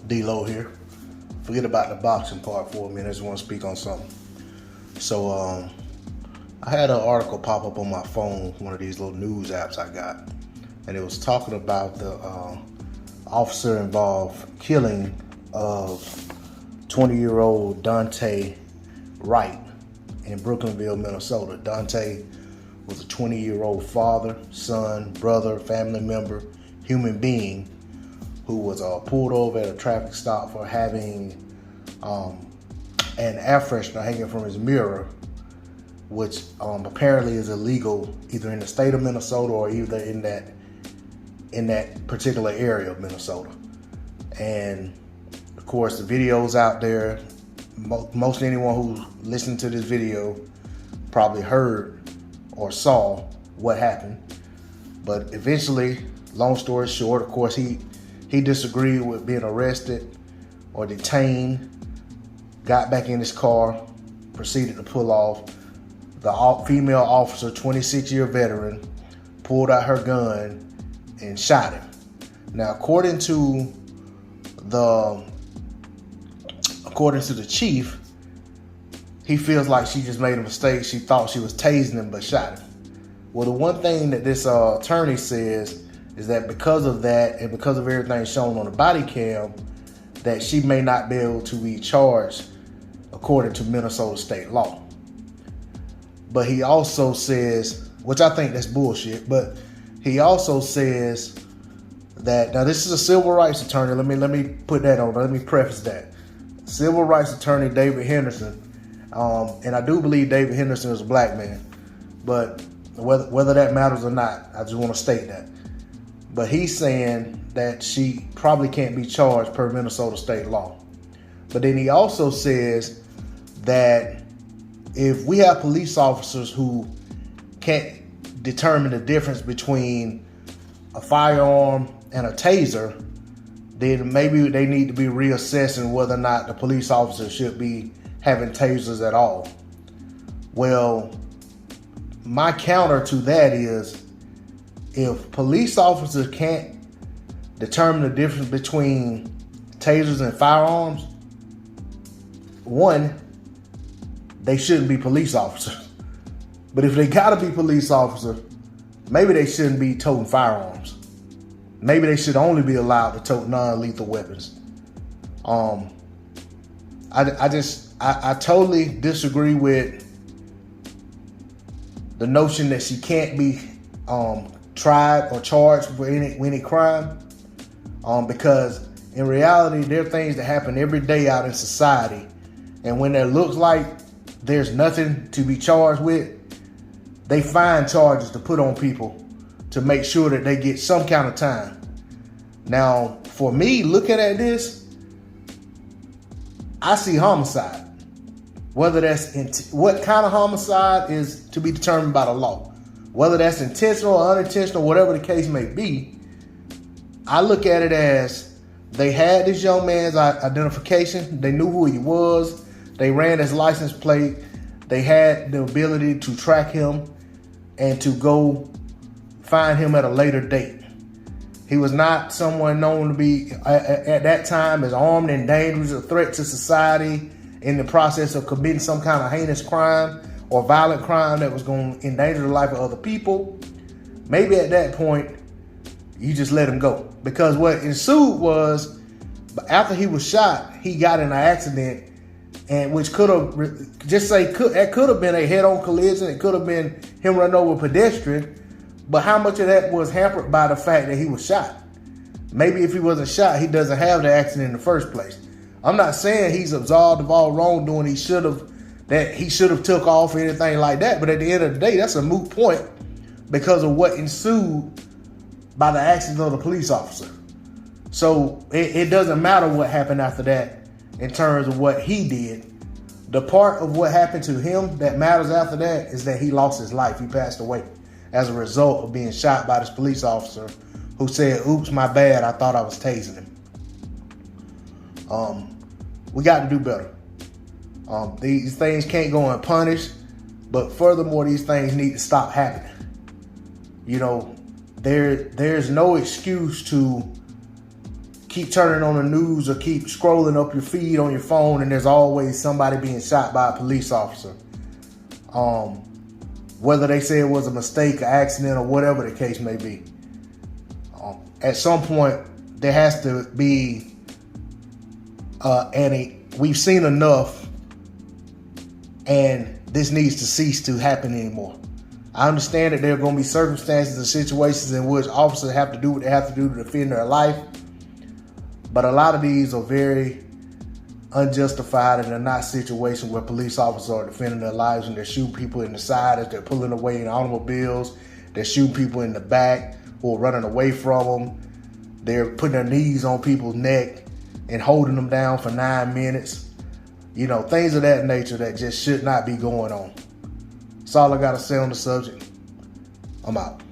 D-Lo here. Forget about the boxing part for a minute. I just want to speak on something. So, I had an article pop up on my phone, one of these little news apps I got, and it was talking about the officer involved killing of 20-year-old Daunte Wright in Brooklynville, Minnesota. Daunte was a 20-year-old father, son, brother, family member, human being who was pulled over at a traffic stop for having an air freshener hanging from his mirror, which apparently is illegal either in the state of Minnesota or either in that particular area of Minnesota. And of course, the video's out there. Most anyone who listened to this video probably heard or saw what happened. But eventually, long story short, of course, he disagreed with being arrested or detained, got back in his car, proceeded to pull off. The female officer, 26-year veteran, pulled out her gun and shot him. Now, according to the chief, he feels like she just made a mistake. She thought she was tasing him, but shot him. Well, the one thing that this attorney says is that because of that and because of everything shown on the body cam, that she may not be able to be charged according to Minnesota state law. But he also says, which I think that's bullshit, but he also says that, now this is a civil rights attorney. Let me put that on. Let me preface that. Civil rights attorney David Henderson, and I do believe David Henderson is a black man, but whether that matters or not, I just want to state that. But he's saying that she probably can't be charged per Minnesota state law. But then he also says that if we have police officers who can't determine the difference between a firearm and a taser, then maybe they need to be reassessing whether or not the police officer should be having tasers at all. Well, my counter to that is, if police officers can't determine the difference between tasers and firearms, one, they shouldn't be police officers. But if they gotta be police officers, maybe they shouldn't be toting firearms. Maybe they should only be allowed to tote non-lethal weapons. I totally disagree with the notion that she can't be tried or charged for any crime, because in reality, there are things that happen every day out in society, and when it looks like there's nothing to be charged with, they find charges to put on people to make sure that they get some kind of time. Now, for me, looking at this, I see homicide. Whether that's what kind of homicide is to be determined by the law. Whether that's intentional or unintentional, whatever the case may be, I look at it as they had this young man's identification. They knew who he was. They ran his license plate. They had the ability to track him and to go find him at a later date. He was not someone known to be, at that time, as armed and dangerous, a threat to society in the process of committing some kind of heinous crime or violent crime that was going to endanger the life of other people. Maybe at that point, you just let him go. Because what ensued was, after he was shot, he got in an accident, and which could have, it could have been a head-on collision. It could have been him running over a pedestrian. But how much of that was hampered by the fact that he was shot? Maybe if he wasn't shot, he doesn't have the accident in the first place. I'm not saying he's absolved of all wrongdoing. He should have took off or anything like that. But at the end of the day, that's a moot point because of what ensued by the actions of the police officer. So it doesn't matter what happened after that in terms of what he did. The part of what happened to him that matters after that is that he lost his life. He passed away as a result of being shot by this police officer who said, "Oops, my bad, I thought I was tasing him." We got to do better. These things can't go unpunished, but furthermore, these things need to stop happening. You know, there's no excuse to keep turning on the news or keep scrolling up your feed on your phone, and there's always somebody being shot by a police officer. Whether they say it was a mistake, an accident, or whatever the case may be. At some point, there has to be, we've seen enough, and this needs to cease to happen anymore. I understand that there are going to be circumstances and situations in which officers have to do what they have to do to defend their life, but a lot of these are very unjustified, and they're not situations where police officers are defending their lives and they're shooting people in the side as they're pulling away in automobiles. They're shooting people in the back who are running away from them. They're putting their knees on people's neck and holding them down for 9 minutes. You know, things of that nature that just should not be going on. That's all I got to say on the subject. I'm out.